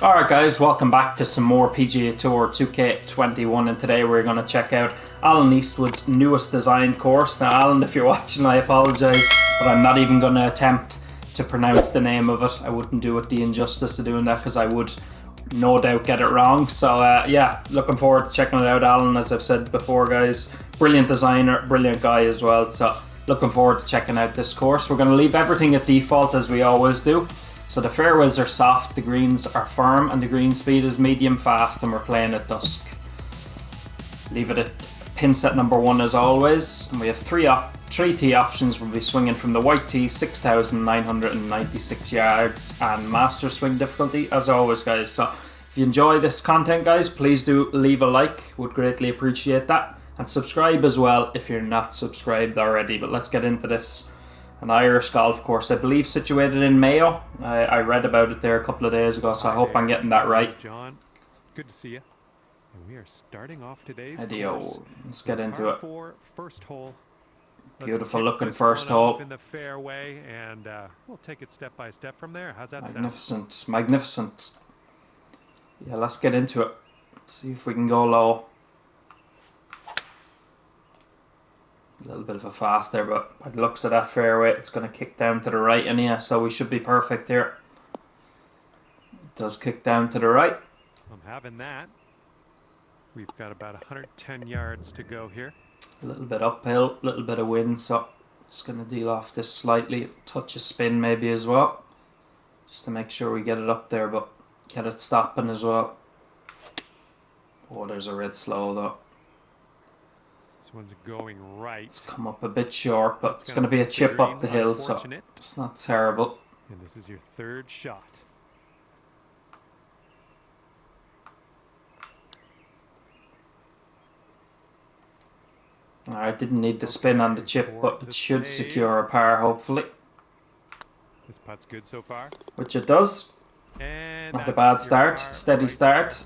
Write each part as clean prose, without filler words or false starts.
Alright guys, welcome back to some more PGA Tour 2K21, and today we're going to check out Alan Eastwood's newest design course. Now Alan, if you're watching, I apologise, but I'm not even going to attempt to pronounce the name of it. I wouldn't do it the injustice of doing that because I would no doubt get it wrong. So yeah, looking forward to checking it out. Alan, as I've said before guys, brilliant designer, brilliant guy as well, so looking forward to checking out this course. We're going to leave everything at default as we always do. So the fairways are soft, the greens are firm, and the green speed is medium fast, and we're playing at dusk. Leave it at pin set number 1 as always, and we have three tee options. We'll be swinging from the white tee, 6,996 yards, and master swing difficulty as always guys. So if you enjoy this content guys, please do leave a like, would greatly appreciate that, and subscribe as well if you're not subscribed already. But let's get into this. An Irish golf course, I believe, situated in Mayo. I read about it there a couple of days ago, so I hope I'm getting that right. John, good to see you. And we are starting off today's course. Let's get into it. First hole. Beautiful looking first hole. In the fairway, and we'll take it step by step from there. How's that Magnificent, sound? Magnificent. Yeah, let's get into it. See if we can go low. A little bit of a fast there, but by the looks of that fairway, it's going to kick down to the right anyhow, so we should be perfect here. It does kick down to the right. I'm having that. We've got about 110 yards to go here. A little bit uphill, a little bit of wind, so just going to deal off this slightly. Touch of spin maybe as well, just to make sure we get it up there, but get it stopping as well. Oh, there's a red slow though. This one's going right. It's come up a bit short, but it's going to be a chip up the hill, so it's not terrible. And this is your third shot. Alright, didn't need the spin on the chip, but it should secure a par, hopefully. This putt's good so far. Which it does. Not a bad start, steady start.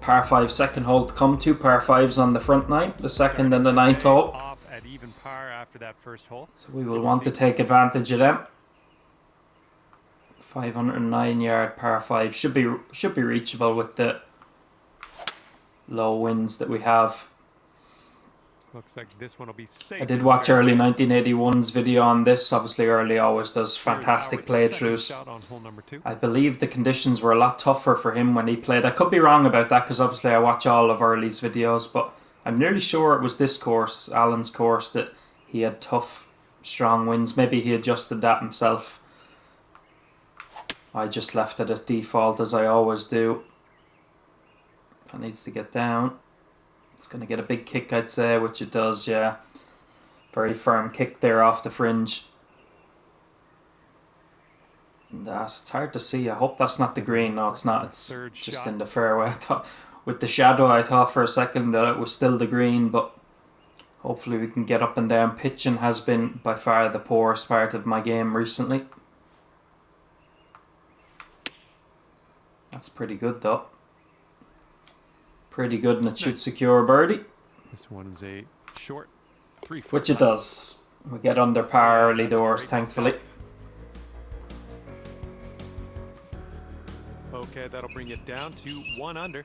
Par 5 second hole to come, 2 par 5s on the front 9, the second and the 9th hole. Off at even par after that first hole. So we will want to take advantage of them. 509 yard par 5 should be reachable with the low winds that we have. Looks like this one will be safe. I did watch early 1981's video on this. Obviously early always does fantastic playthroughs. I believe the conditions were a lot tougher for him when he played. I could be wrong about that because obviously I watch all of Early's videos, but I'm nearly sure it was this course, Alan's course, that he had tough, strong winds. Maybe he adjusted that himself. I just left it at default as I always do. That needs to get down. It's going to get a big kick, I'd say, which it does, yeah. Very firm kick there off the fringe. And it's hard to see. I hope that's not the green. No, it's not. It's just in the fairway. I thought, with the shadow, I thought for a second that it was still the green, but hopefully we can get up and down. Pitching has been by far the poorest part of my game recently. That's pretty good, though. Pretty good, and it should secure a birdie. This one is a short 3-foot. Which it does. We get under par early doors, thankfully. Okay, that'll bring it down to 1 under.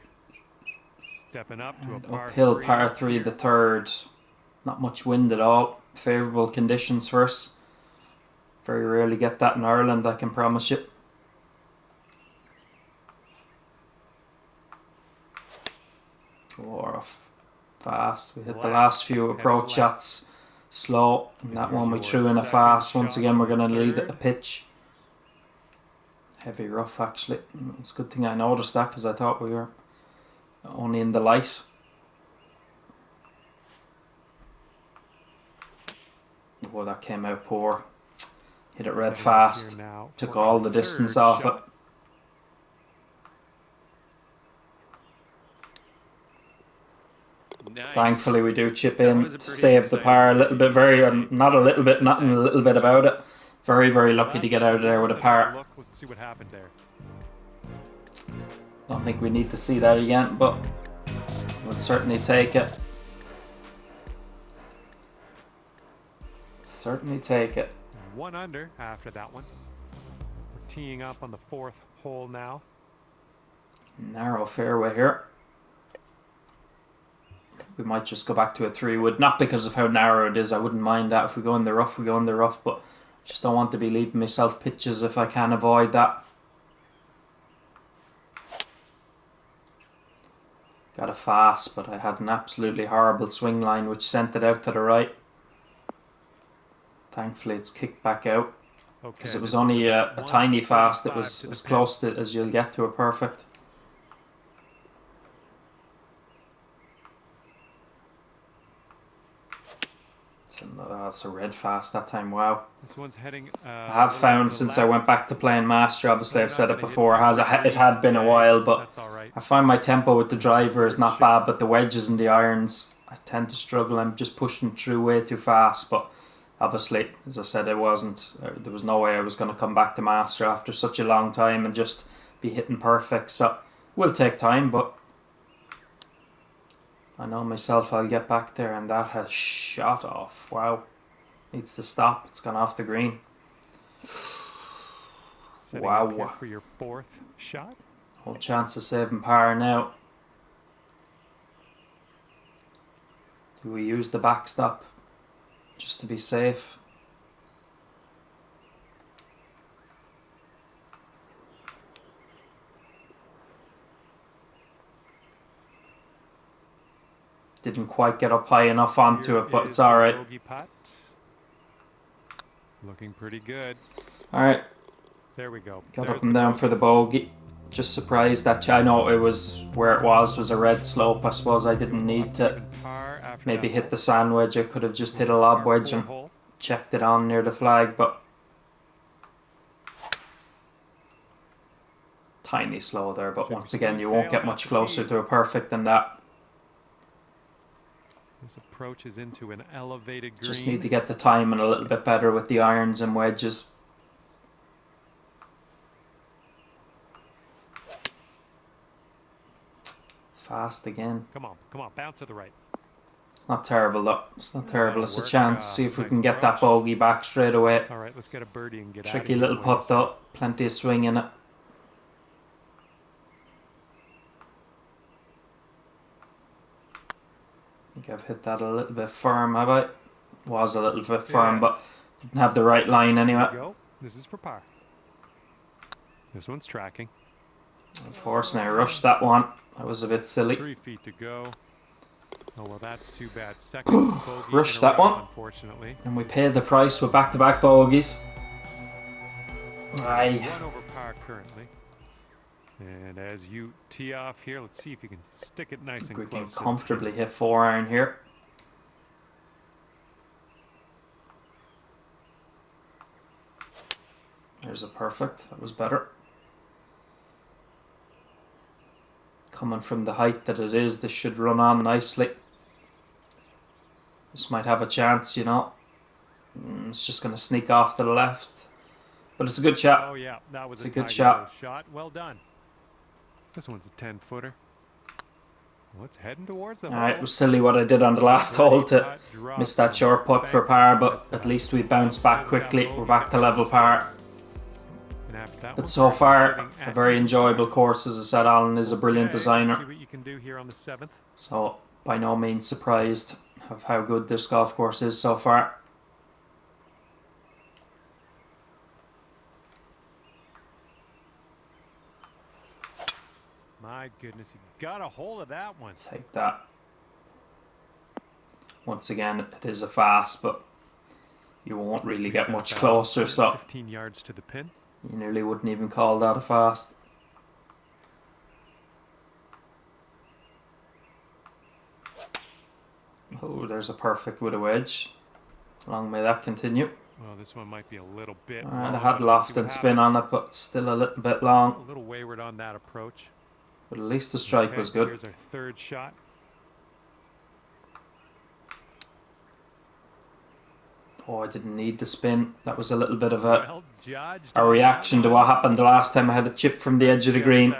Stepping up to a par uphill par 3, the third. Not much wind at all. Favourable conditions for us. Very rarely get that in Ireland, I can promise you. Or fast. We hit the last few approach shots slow, and that one we threw in a fast. Once again, we're going to lead at a pitch. Heavy rough, actually. It's a good thing I noticed that because I thought we were only in the light. Oh, that came out poor. Hit it red fast. Took all the distance off it. Nice. Thankfully we do chip in to save the par a little bit, not a little bit, nothing, a little bit about it. Very, very lucky to get out of there with a par. Let's see what happened there. Don't think we need to see that again, but we'll certainly take it. Certainly take it. 1 under after that one. We're teeing up on the 4th hole now. Narrow fairway here. We might just go back to a 3-wood, not because of how narrow it is. I wouldn't mind that. If we go in the rough, we go in the rough, but I just don't want to be leaving myself pitches if I can avoid that. Got a fast, but I had an absolutely horrible swing line which sent it out to the right. Thankfully it's kicked back out, because it was only a tiny fast. It was as close to as you'll get to a perfect. That's a red fast that time. Wow. This one's heading. I have found since I went back to playing Master, obviously I've said it before, it had been a while, but I find my tempo with the driver is not bad, but the wedges and the irons, I tend to struggle. I'm just pushing through way too fast, but obviously, as I said, there was no way I was going to come back to Master after such a long time and just be hitting perfect. So it will take time, but I know myself I'll get back there. And that has shot off. Wow. Needs to stop. It's gone off the green. Setting up here for your 4th shot. No chance of saving par now. Do we use the backstop just to be safe? Didn't quite get up high enough onto it, but it's alright. Looking pretty good. Alright. There we go. Got up and down for the bogey. Just surprised that I know it was where it was a red slope. I suppose I didn't need to maybe hit the sand wedge. I could have just hit a lob wedge and checked it on near the flag, but tiny slow there. But once again, you won't get much closer to a perfect than that. This approach is into an elevated green. Just need to get the timing a little bit better with the irons and wedges. Fast again. Come on, bounce to the right. It's not terrible though. It's not terrible. It's a chance. See if we can get that bogey back straight away. All right, let's get a birdie and get out of here. Tricky little putt though. Plenty of swing in it. I think I've hit that a little bit firm, have I? Was a little bit firm, but didn't have the right line anyway. Go. This is for par. This one's tracking. Unfortunately, I rushed that one. I was a bit silly. 3 feet to go. Oh well, that's too bad. Second bogey. Rushed that one. Unfortunately. And we paid the price with back-to-back bogeys. One over par currently. And as you tee off here, let's see if you can stick it nice and close. We can comfortably hit 4-iron here. There's a perfect. That was better. Coming from the height that it is, this should run on nicely. This might have a chance, you know. It's just going to sneak off to the left. But it's a good shot. Oh yeah, that was a good shot. Well done. This one's a 10-footer. Well, it's heading towards the hole. Alright, it was silly what I did on the last hole to miss that short putt for par, but at least we bounced back quickly. We're back to level par. But so far, a very enjoyable course. As I said, Alan is a brilliant designer. See what you can do here on the 7th. So, by no means surprised of how good this golf course is so far. My goodness, you got a hold of that one. Take that. Once again, it is a fast, but you won't really get much closer. So 15 yards to the pin. You nearly wouldn't even call that a fast. Oh, there's a perfect with a wedge. Long may that continue. Well, this one might be a little bit. I had loft and spin on it, but still a little bit long. A little wayward on that approach. But at least the strike was good. Here's our 3rd shot. Oh, I didn't need the spin. That was a little bit of a reaction to what happened the last time I had a chip from the edge of the green.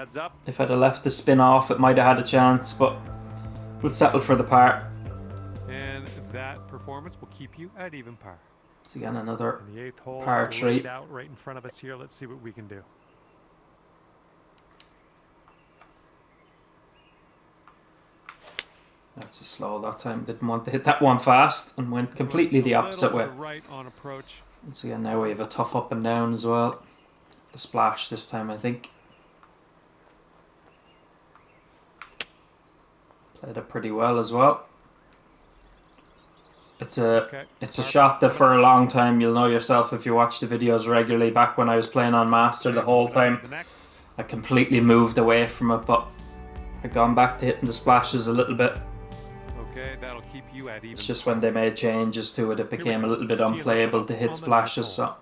If I'd have left the spin off, it might have had a chance, but we'll settle for the par. And that performance will keep you at even par. It's again another and the 8th hole par 3. Out right in front of us here. Let's see what we can do. That's a slow that time. Didn't want to hit that one fast and went completely the opposite way. To the right on approach. Once again, now we have a tough up and down as well. The splash this time, I think. Played it pretty well as well. It's a shot that for a long time, you'll know yourself if you watch the videos regularly. Back when I was playing on Master the whole time, I completely moved away from it, but I've gone back to hitting the splashes a little bit. Okay, that'll keep you at even. It's just when they made changes to it, it became a little bit unplayable to hit splashes. So,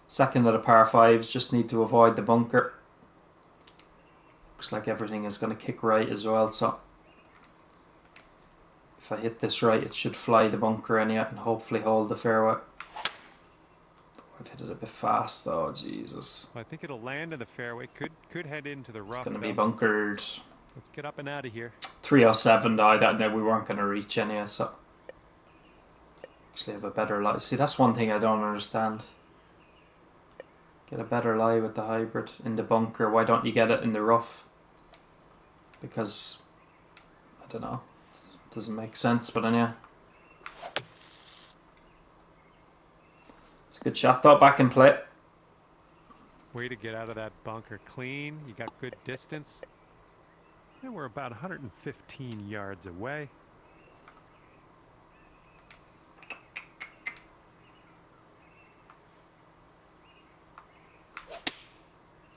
second of the par fives, just need to avoid the bunker. Looks like everything is going to kick right as well, so if I hit this right, it should fly the bunker anyhow and hopefully hold the fairway. I've hit it a bit fast though, Jesus. I think it'll land in the fairway. Could head into the rough. It's going to be bunkered. Let's get up and out of here. 307 though, that we weren't going to reach anyhow, so actually have a better lie. See, that's one thing I don't understand. Get a better lie with the hybrid in the bunker. Why don't you get it in the rough? Because I don't know. It doesn't make sense, but anyhow. It's a good shot though, back in play. Way to get out of that bunker clean. You got good distance. And we're about 115 yards away.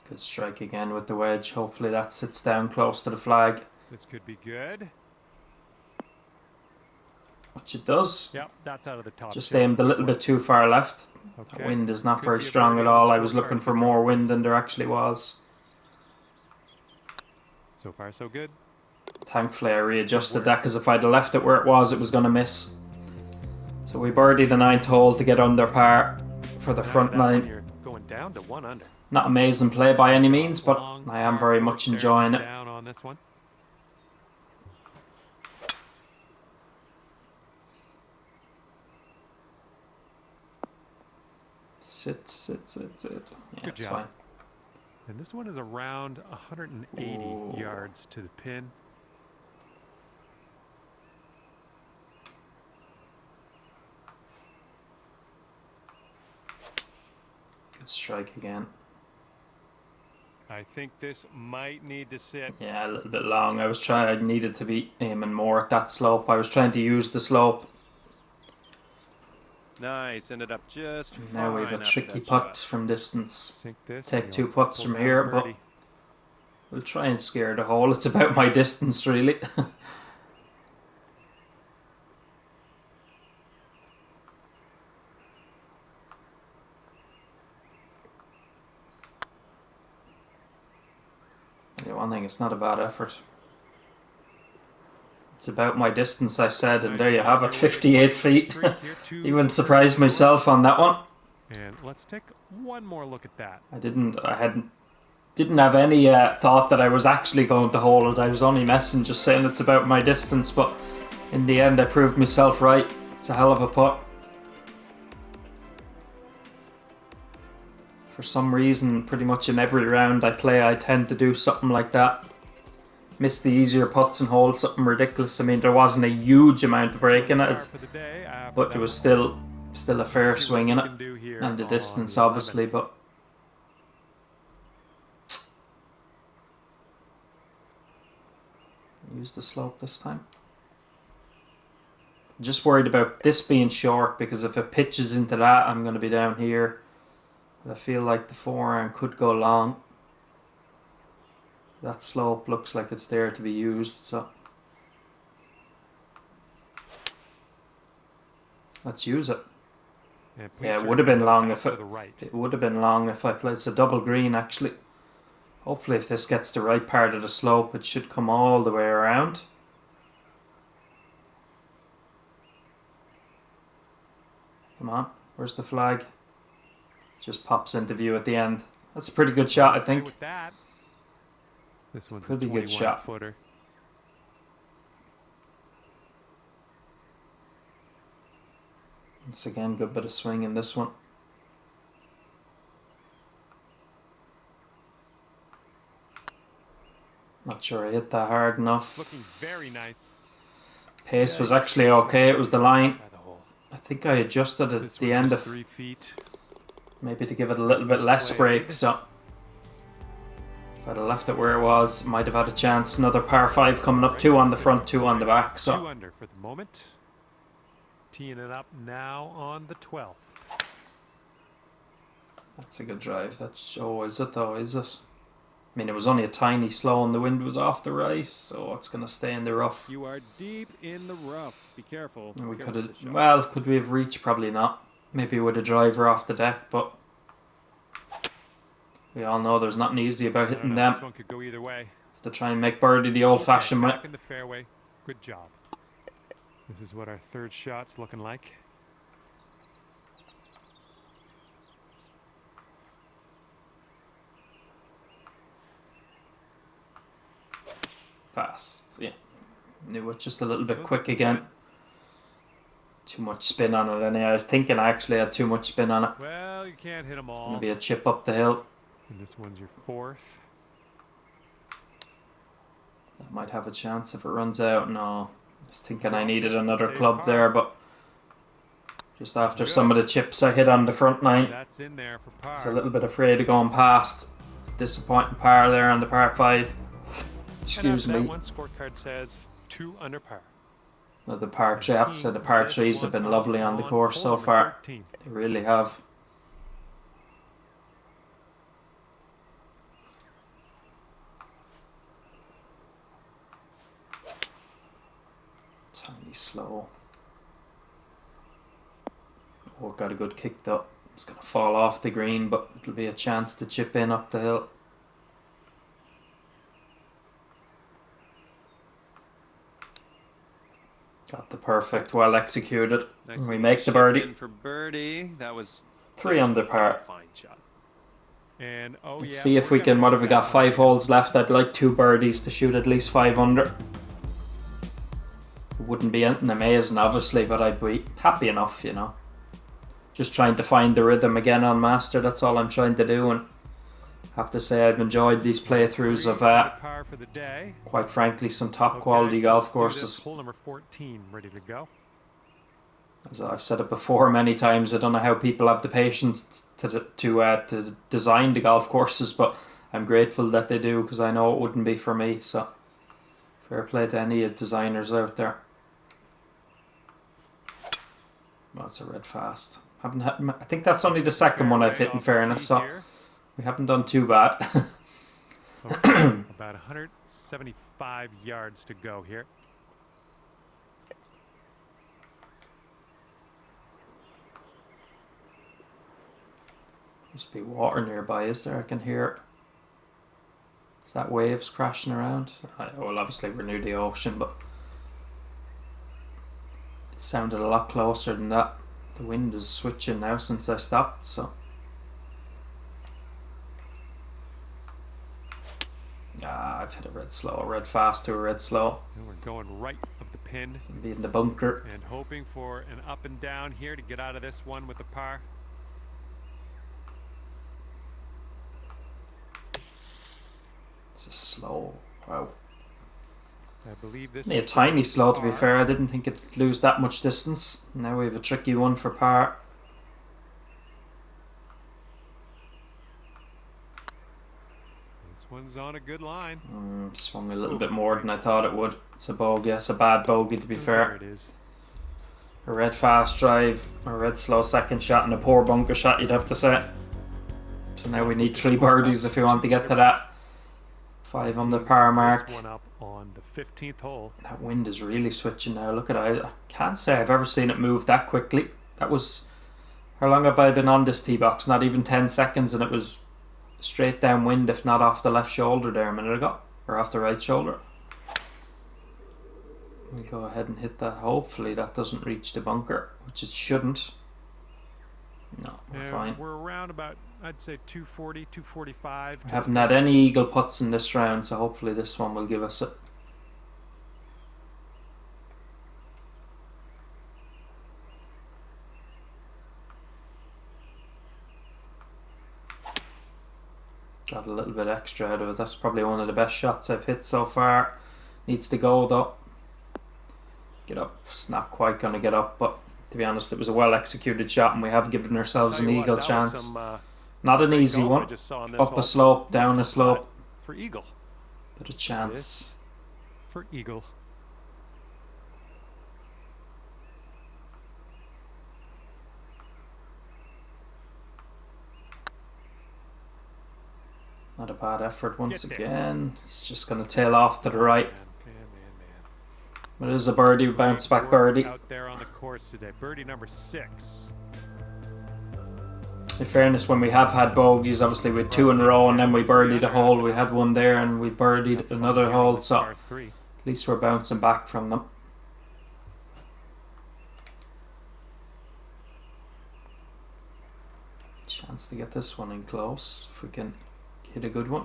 Good strike again with the wedge. Hopefully that sits down close to the flag. This could be good. Which it does. Yep, that's out of the top. Just aimed a little bit too far left. Okay. The wind is not very strong at all. I was looking for more wind than there actually was. So far, so good. Thankfully, I readjusted that because if I'd have left it where it was going to miss. So we birdied the 9th hole to get under par for the front nine. You're going down to 1 under. Not amazing play by any means, but I am very much enjoying it. Down on this one. Sit. Yeah, Good it's job. fine. And this one is around 180 yards to the pin. Good strike again. I think this might need to sit. Yeah, a little bit long. I needed to be aiming more at that slope. I was trying to use the slope. Nice, ended up just fine. Now we have a tricky putt from distance. Sink this. Take 2 putts from here, but we'll try and scare the hole. It's about my distance, really. One thing, it's not a bad effort. It's about my distance, I said, and there you have it, 58 feet. Even surprised myself on that one. And let's take one more look at that. I didn't have any thought that I was actually going to hold it. I was only messing, just saying it's about my distance, but in the end I proved myself right. It's a hell of a putt. For some reason, pretty much in every round I play, I tend to do something like that. Miss the easier putts and hold something ridiculous. I mean, there wasn't a huge amount of break in it, but there was still a fair swing in it, and the distance obviously, but use the slope this time. Just worried about this being short, because if it pitches into that, I'm going to be down here. I feel like the forearm could go long. That slope looks like it's there to be used, so let's use it. Yeah, it would have been long if it would have been long if I played. It's a double green actually. Hopefully, if this gets the right part of the slope, it should come all the way around. Come on, where's the flag? Just pops into view at the end. That's a pretty good shot, I think. This one's a 21 footer. Once again, good bit of swing in this one. Not sure I hit that hard enough. Looking very nice. Pace Yeah, was you actually see okay. It was the line. by the hole. I think I adjusted at This the was end just of 3 feet. maybe to give it a little bit Nicely less played. break. So if I'd have left it where it was, might have had a chance. Another par 5 coming up. Right 2 on the center front, 2 on the line. back. So 2 under for the moment. Teeing it up now on the 12th. that's a good drive. That's is it though? Is it? I mean, it was only a tiny slow, and the wind was off the right, so it's gonna stay in the rough. You are deep in the rough. Be careful. And we Careful could with the have. shot. Well, could we have reached? Probably not. Maybe with a driver off the deck, but we all know there's nothing easy about I don't hitting know. them. This one could go either way. To try and make birdie the old-fashioned way. Back in the fairway. Good job. This is what our third shot's looking like. Fast, yeah. Knew it just a little bit So it's quick looking again. good. Too much spin on it anyway. I was thinking I actually had too much spin on it. Well, you can't hit them It's gonna all. be a chip up the hill. And this one's your 4th. That might have a chance if it runs out. No, I was thinking I Drop needed this one, another save club par. there, but just after Good. some of the chips I hit on the front nine, That's in there for I was a par. little bit afraid of going past. It's a disappointing par there on the par 5. Excuse And after me. that one, scorecard says 2 under par. No, the par 3, I have to say the par 3s have been lovely on the course so far. 13. They really have. Tiny slow. Oh, got a good kick though. It's going to fall off the green, but it'll be a chance to chip in up the hill. Got the perfect, well executed. Nice And we little make the chip birdie. in for birdie. That was 3 under that was par. a fine shot. And Let's yeah, see if we can, what have we got, 5 holes left. I'd like 2 birdies to shoot at least 5 under. It wouldn't be anything amazing obviously, but I'd be happy enough, you know. Just trying to find the rhythm again on Master, that's all I'm trying to do, and I have to say I've enjoyed these playthroughs of par for the day. quite frankly some top quality golf courses. Hole number 14 ready to go. As I've said it before many times, I don't know how people have the patience to design the golf courses, but I'm grateful that they do, because I know it wouldn't be for me. So fair play to any designers out there. That's a red fast. I think that's only the second one I've hit in fairness, so we haven't done too bad. Okay, about 175 yards to go here. Must be water nearby, is there? I can hear it. Is that waves crashing around? Well, obviously we're near the ocean, but it sounded a lot closer than that. The wind is switching now since I stopped, so. I've hit a red slow, a red fast to a red slow. And we're going right of the pin. Be in the bunker. And hoping for an up and down here to get out of this one with a par. It's a slow. Wow. I believe this Only a is tiny slow, to be par. fair. I didn't think it'd lose that much distance. Now we have a tricky one for par. This one's on a good line. Swung a little bit more than I thought it would. It's a bogey. It's a bad bogey, to be fair. There it is. A red fast drive, a red slow second shot, and a poor bunker shot, you'd have to say. So now we need 3 birdies if we want to get to that 5 on the par mark. This one up on the 15th hole. That wind is really switching now. Look at it. I can't say I've ever seen it move that quickly. That was, how long have I been on this tee box? Not even 10 seconds, and it was straight downwind, if not off the left shoulder there a minute ago, or off the right shoulder. We go ahead and hit that. Hopefully that doesn't reach the bunker, which it shouldn't. No, we're fine. We're around about, I'd say 240, 245. We haven't had any eagle putts in this round, so hopefully this one will give us it. Got a little bit extra out of it. That's probably one of the best shots I've hit so far. Needs to go though. Get up. It's not quite going to get up, but to be honest, it was a well-executed shot, and we have given ourselves an eagle chance. Not an easy one. Up a slope, down a slope. For eagle. But a chance. This for eagle. Not a bad effort once again. It's just going to tail off to the right. But it is a birdie, bounce back birdie. Out there on the course today. Birdie number 6. In fairness, when we have had bogeys, obviously we had 2 in a row, and then we birdied a hole. We had one there, and we birdied another hole. So at least we're bouncing back from them. Chance to get this one in close if we can hit a good one.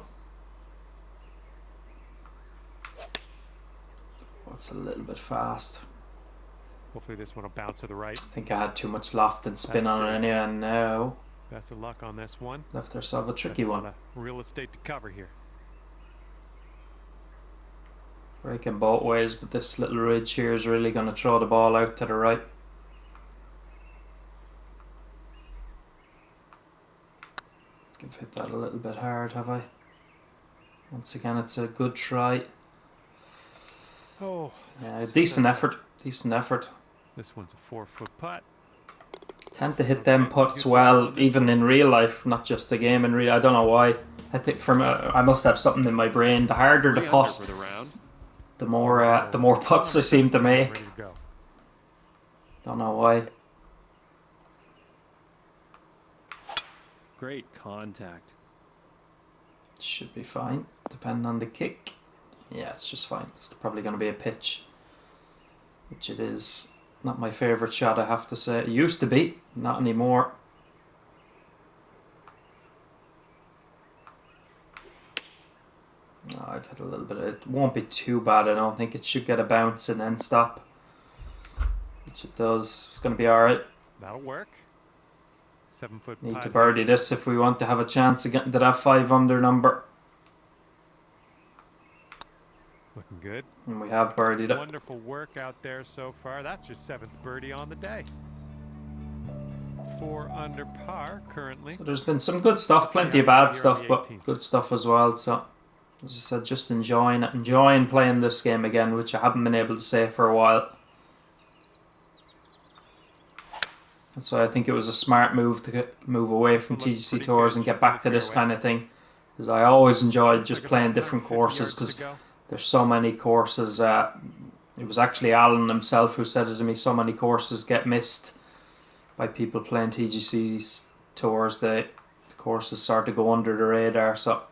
Oh, it's a little bit fast. Hopefully this one will bounce to the right. I think I had too much loft and spin on it anyway, and now best of luck on this one. Left ourselves a tricky one. Real estate to cover here. Breaking both ways, but this little ridge here is really going to throw the ball out to the right. I've hit that a little bit hard, have I? Once again, it's a good try. Oh, yeah, decent effort. Decent effort. This one's a 4-foot putt. Tend to hit them putts well, even in real life, not just a game in real. I don't know why. I think I must have something in my brain. The harder the putt, the more putts I seem to make. Don't know why. Great contact. Should be fine, depending on the kick. Yeah, it's just fine. It's probably going to be a pitch, which it is. Not my favourite shot, I have to say. It used to be, not anymore. Oh, I've hit a little bit. It won't be too bad, I don't think. It should get a bounce and then stop, which it does. It's going to be alright. That'll work. 7-foot Need to birdie this if we want to have a chance of getting to that 5 under number. Looking good. And we have birdied it. Wonderful work out there so far. That's your 7th birdie on the day. 4 under par currently. So there's been some good stuff, plenty of bad stuff, but good stuff as well. So as I said, just enjoying playing this game again, which I haven't been able to say for a while. That's why I think it was a smart move to move away from TGC Tours and get back to this kind of thing. Because I always enjoyed just playing different courses, because there's so many courses. It was actually Alan himself who said it to me. So many courses get missed by people playing TGC Tours. The courses start to go under the radar. So,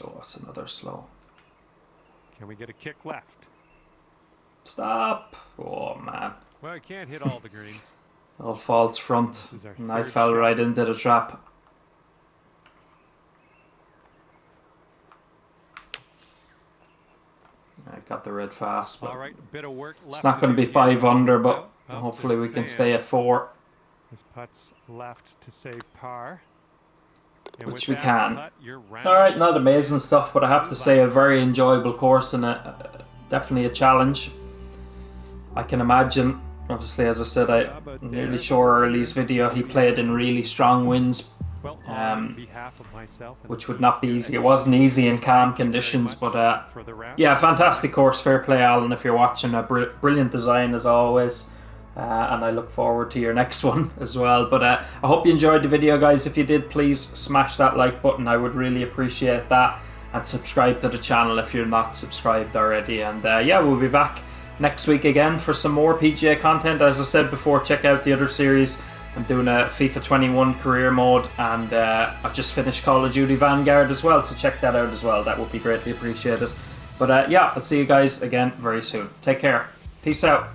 oh, that's another slow. Can we get a kick left? Stop! Oh man. Well, I can't hit all the greens. All false front, and I fell right into the trap. I got the red fast, but bit of work left. It's not going to be 5 under, but hopefully we can stay at 4. This putt's left to save par. Which we can. Alright, not amazing stuff, but I have to say a very enjoyable course and definitely a challenge. I can imagine, obviously, as I said, I'm nearly sure early's video he played in really strong winds, which would not be easy. It wasn't easy in calm conditions, but yeah, fantastic course. Fair play, Alan, if you're watching. A brilliant design as always, and I look forward to your next one as well. But I hope you enjoyed the video, guys. If you did, please smash that like button. I would really appreciate that, and subscribe to the channel if you're not subscribed already. And yeah, we'll be back next week again for some more PGA content. As I said before, check out the other series. I'm doing a FIFA 21 career mode, and I just finished Call of Duty Vanguard as well, so check that out as well. That would be greatly appreciated. But yeah, I'll see you guys again very soon. Take care. Peace out.